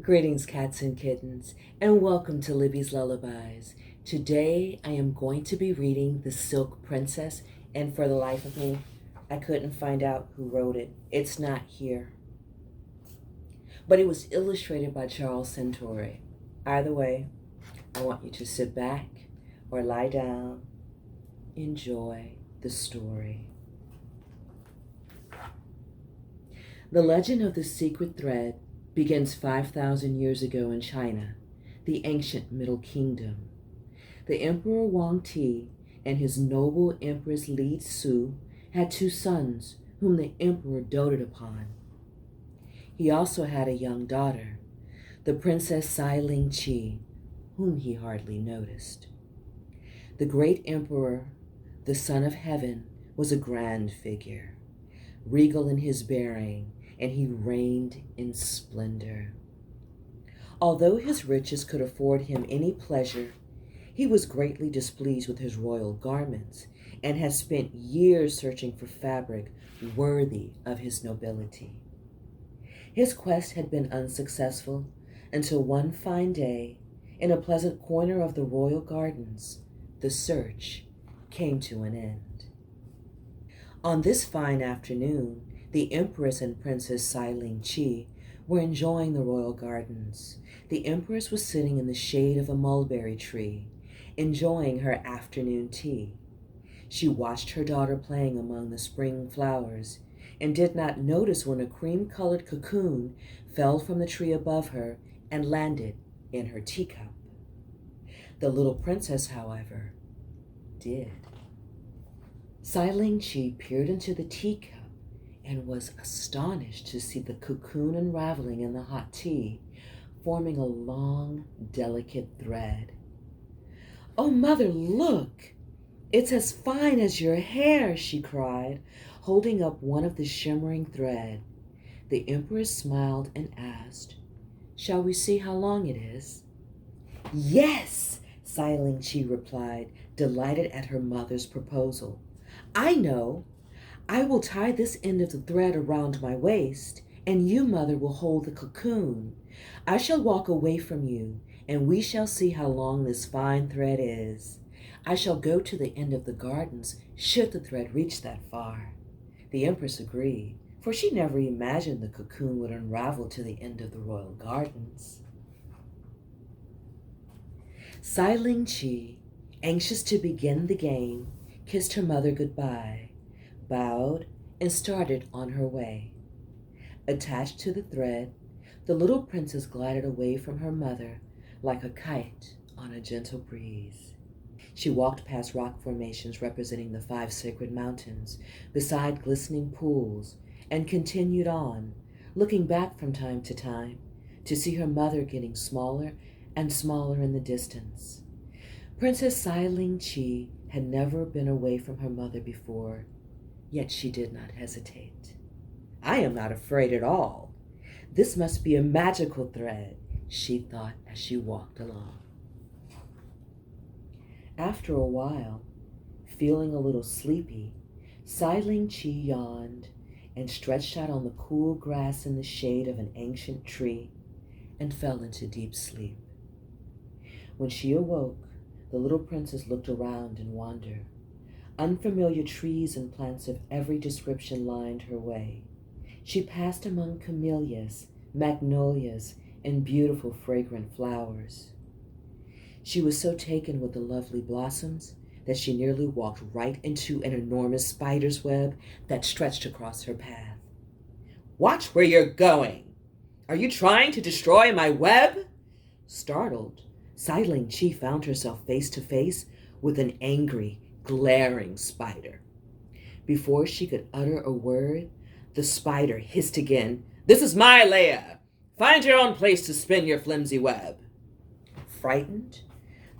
Greetings, cats and kittens, and welcome to Libby's Lullabies. Today I am going to be reading The Silk Princess, and for the life of me, I couldn't find out who wrote it. It's not here. But it was illustrated by Charles Santore. Either way, I want you to sit back or lie down, enjoy the story. The legend of the secret thread begins 5,000 years ago in China, the ancient Middle Kingdom. The Emperor Wang Ti and his noble Empress Li Su had two sons whom the emperor doted upon. He also had a young daughter, the Princess Sai Ling Qi, whom he hardly noticed. The great emperor, the son of heaven, was a grand figure, regal in his bearing, and he reigned in splendor. Although his riches could afford him any pleasure, he was greatly displeased with his royal garments and had spent years searching for fabric worthy of his nobility. His quest had been unsuccessful until one fine day, in a pleasant corner of the royal gardens, the search came to an end. On this fine afternoon, the Empress and Princess Sai Ling Qi were enjoying the royal gardens. The Empress was sitting in the shade of a mulberry tree, enjoying her afternoon tea. She watched her daughter playing among the spring flowers and did not notice when a cream-colored cocoon fell from the tree above her and landed in her teacup. The little princess, however, did. Sai Ling Qi peered into the teacup and was astonished to see the cocoon unraveling in the hot tea, forming a long, delicate thread. "Oh, mother, look! It's as fine as your hair," she cried, holding up one of the shimmering thread. The empress smiled and asked, "Shall we see how long it is?" "Yes," Sai Ling Qi replied, delighted at her mother's proposal. "I know. I will tie this end of the thread around my waist, and you, mother, will hold the cocoon. I shall walk away from you, and we shall see how long this fine thread is. I shall go to the end of the gardens, should the thread reach that far." The empress agreed, for she never imagined the cocoon would unravel to the end of the royal gardens. Sai Ling Qi, anxious to begin the game, kissed her mother goodbye, bowed, and started on her way. Attached to the thread, the little princess glided away from her mother like a kite on a gentle breeze. She walked past rock formations representing the 5 sacred mountains, beside glistening pools, and continued on, looking back from time to time to see her mother getting smaller and smaller in the distance. Princess Sai Ling Qi had never been away from her mother before, yet she did not hesitate. "I am not afraid at all. This must be a magical thread," she thought as she walked along. After a while, feeling a little sleepy, Sai Ling Qi yawned and stretched out on the cool grass in the shade of an ancient tree and fell into deep sleep. When she awoke, the little princess looked around in wonder. Unfamiliar trees and plants of every description lined her way. She passed among camellias, magnolias, and beautiful fragrant flowers. She was so taken with the lovely blossoms that she nearly walked right into an enormous spider's web that stretched across her path. "Watch where you're going! Are you trying to destroy my web?" Startled, Sai Ling Qi found herself face to face with an angry, glaring spider. Before she could utter a word, the spider hissed again, "This is my lair! Find your own place to spin your flimsy web." Frightened,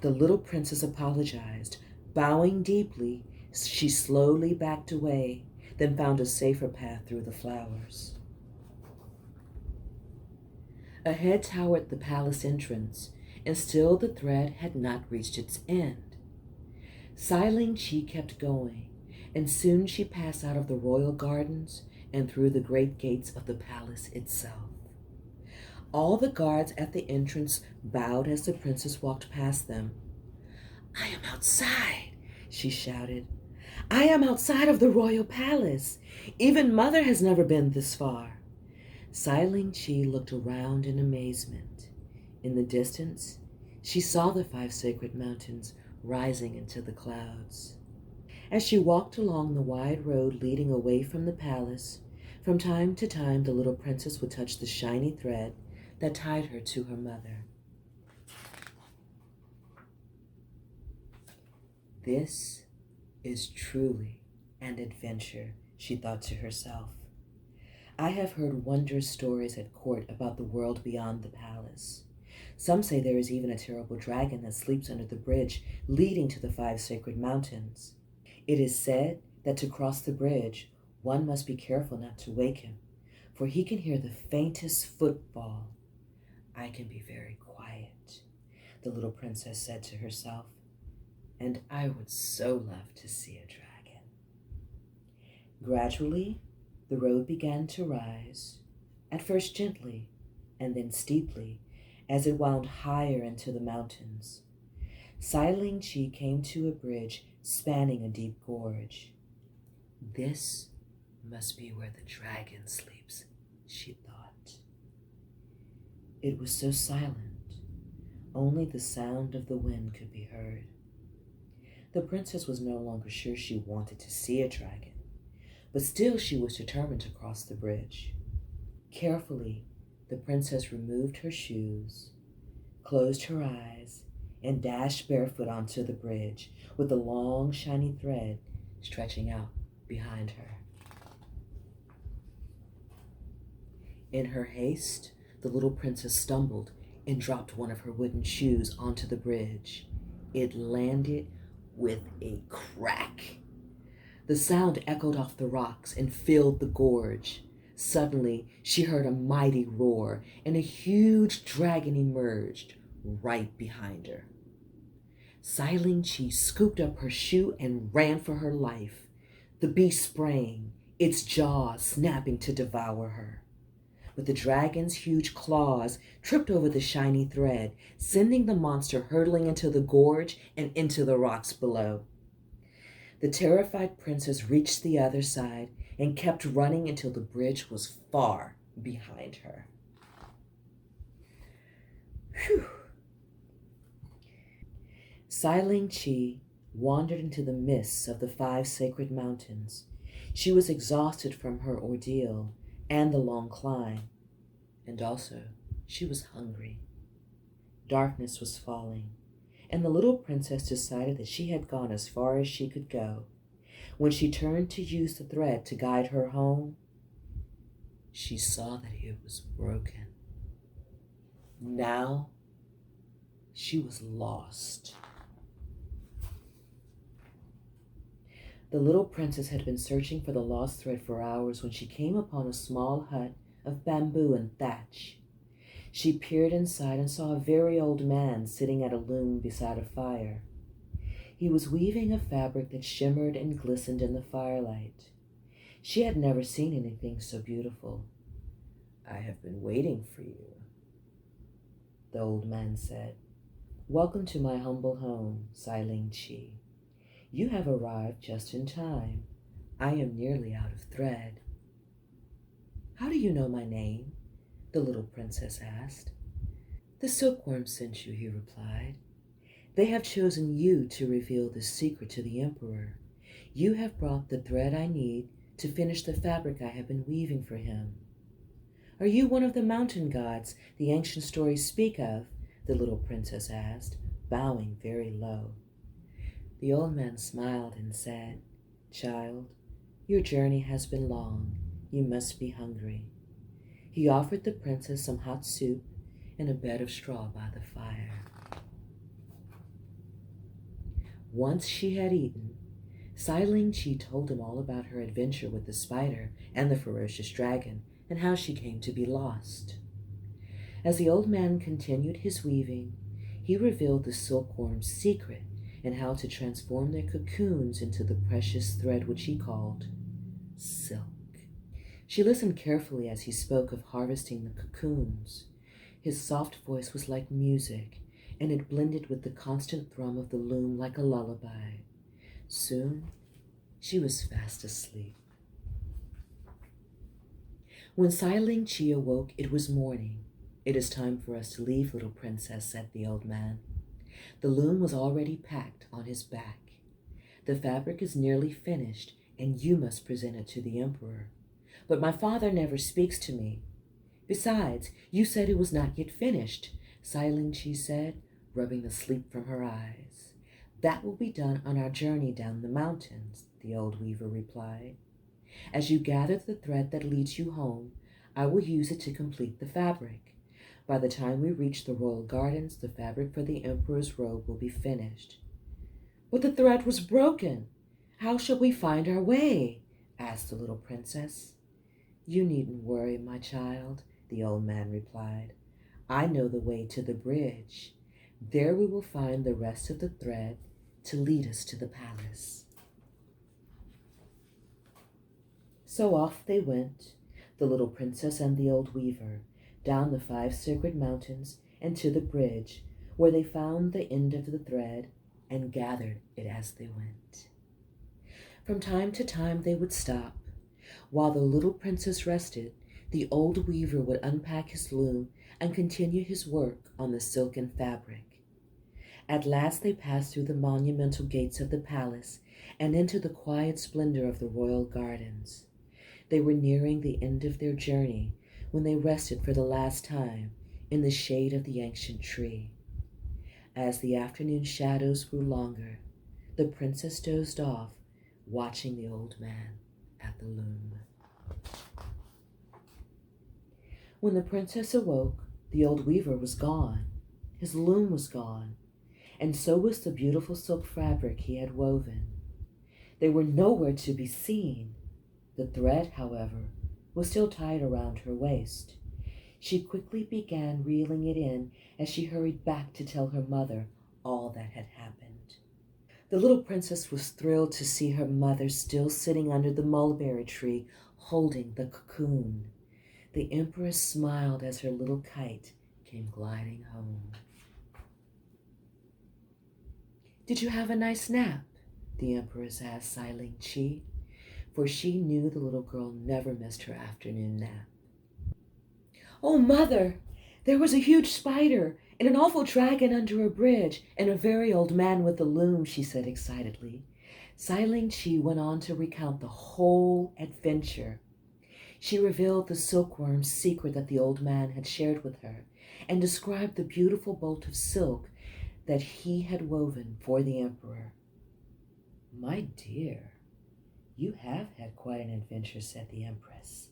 the little princess apologized. Bowing deeply, she slowly backed away, then found a safer path through the flowers. Ahead towered the palace entrance, and still the thread had not reached its end. Sai Ling Qi kept going, and soon she passed out of the royal gardens and through the great gates of the palace itself. All the guards at the entrance bowed as the princess walked past them. "I am outside," she shouted. "I am outside of the royal palace. Even Mother has never been this far." Xiling Qi looked around in amazement. In the distance, she saw the 5 sacred mountains rising into the clouds. As she walked along the wide road leading away from the palace, from time to time the little princess would touch the shiny thread that tied her to her mother. "This is truly an adventure," she thought to herself. "I have heard wondrous stories at court about the world beyond the palace. Some say there is even a terrible dragon that sleeps under the bridge leading to the 5 sacred mountains. It is said that to cross the bridge, one must be careful not to wake him, for he can hear the faintest footfall. I can be very quiet," the little princess said to herself, "and I would so love to see a dragon." Gradually, the road began to rise, at first gently and then steeply, as it wound higher into the mountains. Xiling Qi came to a bridge spanning a deep gorge. "This must be where the dragon sleeps," she thought. It was so silent, only the sound of the wind could be heard. The princess was no longer sure she wanted to see a dragon, but still she was determined to cross the bridge. Carefully, the princess removed her shoes, closed her eyes, and dashed barefoot onto the bridge with the long, shiny thread stretching out behind her. In her haste, the little princess stumbled and dropped one of her wooden shoes onto the bridge. It landed with a crack. The sound echoed off the rocks and filled the gorge. Suddenly, she heard a mighty roar, and a huge dragon emerged right behind her. Xiling Qi scooped up her shoe and ran for her life. The beast sprang, its jaws snapping to devour her. But the dragon's huge claws tripped over the shiny thread, sending the monster hurtling into the gorge and into the rocks below. The terrified princess reached the other side and kept running until the bridge was far behind her. Whew. Xiling Qi wandered into the mists of the 5 sacred mountains. She was exhausted from her ordeal and the long climb, and also she was hungry. Darkness was falling, and the little princess decided that she had gone as far as she could go. When she turned to use the thread to guide her home, she saw that it was broken. Now she was lost. The little princess had been searching for the lost thread for hours when she came upon a small hut of bamboo and thatch. She peered inside and saw a very old man sitting at a loom beside a fire. He was weaving a fabric that shimmered and glistened in the firelight. She had never seen anything so beautiful. "I have been waiting for you," the old man said. "Welcome to my humble home, Xiling Qi. You have arrived just in time. I am nearly out of thread." "How do you know my name?" the little princess asked. "The silkworm sent you," he replied. "They have chosen you to reveal this secret to the emperor. You have brought the thread I need to finish the fabric I have been weaving for him." "Are you one of the mountain gods the ancient stories speak of?" the little princess asked, bowing very low. The old man smiled and said, "Child, your journey has been long. You must be hungry." He offered the princess some hot soup and a bed of straw by the fire. Once she had eaten, Xiling Qi told him all about her adventure with the spider and the ferocious dragon and how she came to be lost. As the old man continued his weaving, he revealed the silkworm's secret and how to transform their cocoons into the precious thread which he called silk. She listened carefully as he spoke of harvesting the cocoons. His soft voice was like music, and it blended with the constant thrum of the loom like a lullaby. Soon, she was fast asleep. When Sai Ling Chi awoke, it was morning. "It is time for us to leave, little princess," said the old man. The loom was already packed on his back. "The fabric is nearly finished, and you must present it to the emperor." "But my father never speaks to me." "Besides, you said it was not yet finished," Sai Ling Chi said, rubbing the sleep from her eyes. "That will be done on our journey down the mountains," the old weaver replied. "As you gather the thread that leads you home, I will use it to complete the fabric. By the time we reach the royal gardens, the fabric for the emperor's robe will be finished." "But the thread was broken. How shall we find our way?" asked the little princess. "You needn't worry, my child," the old man replied. "I know the way to the bridge. There we will find the rest of the thread to lead us to the palace." So off they went, the little princess and the old weaver, down the 5 sacred mountains and to the bridge, where they found the end of the thread and gathered it as they went. From time to time they would stop. While the little princess rested, the old weaver would unpack his loom and continue his work on the silken fabric. At last they passed through the monumental gates of the palace and into the quiet splendor of the royal gardens. They were nearing the end of their journey when they rested for the last time in the shade of the ancient tree. As the afternoon shadows grew longer, the princess dozed off, watching the old man at the loom. When the princess awoke, the old weaver was gone. His loom was gone, and so was the beautiful silk fabric he had woven. They were nowhere to be seen. The thread, however, was still tied around her waist. She quickly began reeling it in as she hurried back to tell her mother all that had happened. The little princess was thrilled to see her mother still sitting under the mulberry tree, holding the cocoon. The empress smiled as her little kite came gliding home. "Did you have a nice nap?" the empress asked Sai Ling Chi, for she knew the little girl never missed her afternoon nap. "Oh, mother, there was a huge spider and an awful dragon under a bridge and a very old man with a loom," she said excitedly. Sai Ling Chi went on to recount the whole adventure. She revealed the silkworm's secret that the old man had shared with her and described the beautiful bolt of silk that he had woven for the emperor. "My dear, you have had quite an adventure," said the empress.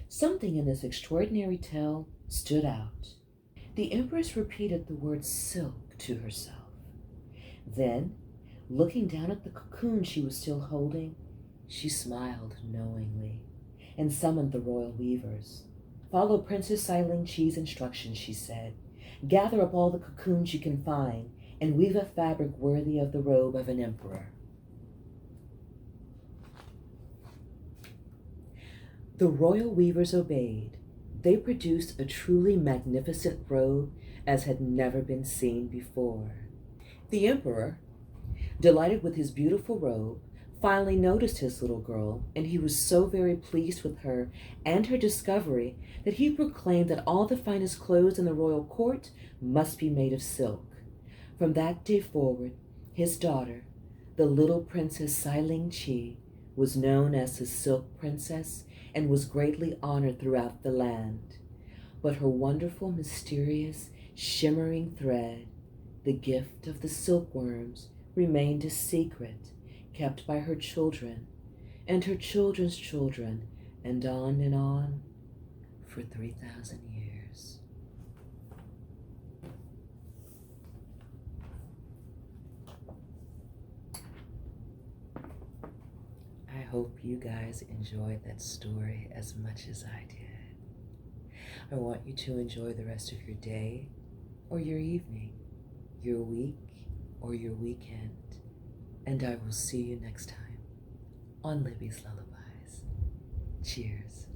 Something in this extraordinary tale stood out. The empress repeated the word silk to herself. Then, looking down at the cocoon she was still holding, she smiled knowingly and summoned the royal weavers. "Follow Princess Sai Ling Chi's instructions," she said. "Gather up all the cocoons you can find and weave a fabric worthy of the robe of an emperor." The royal weavers obeyed. They produced a truly magnificent robe as had never been seen before. The emperor, delighted with his beautiful robe, finally noticed his little girl, and he was so very pleased with her and her discovery that he proclaimed that all the finest clothes in the royal court must be made of silk. From that day forward, his daughter, the little Princess Sai Ling Chi, was known as the Silk Princess and was greatly honored throughout the land. But her wonderful, mysterious, shimmering thread, the gift of the silkworms, remained a secret, kept by her children and her children's children, and on, for 3,000 years. I hope you guys enjoyed that story as much as I did. I want you to enjoy the rest of your day or your evening, your week or your weekend, and I will see you next time on Libby's Lullabies. Cheers.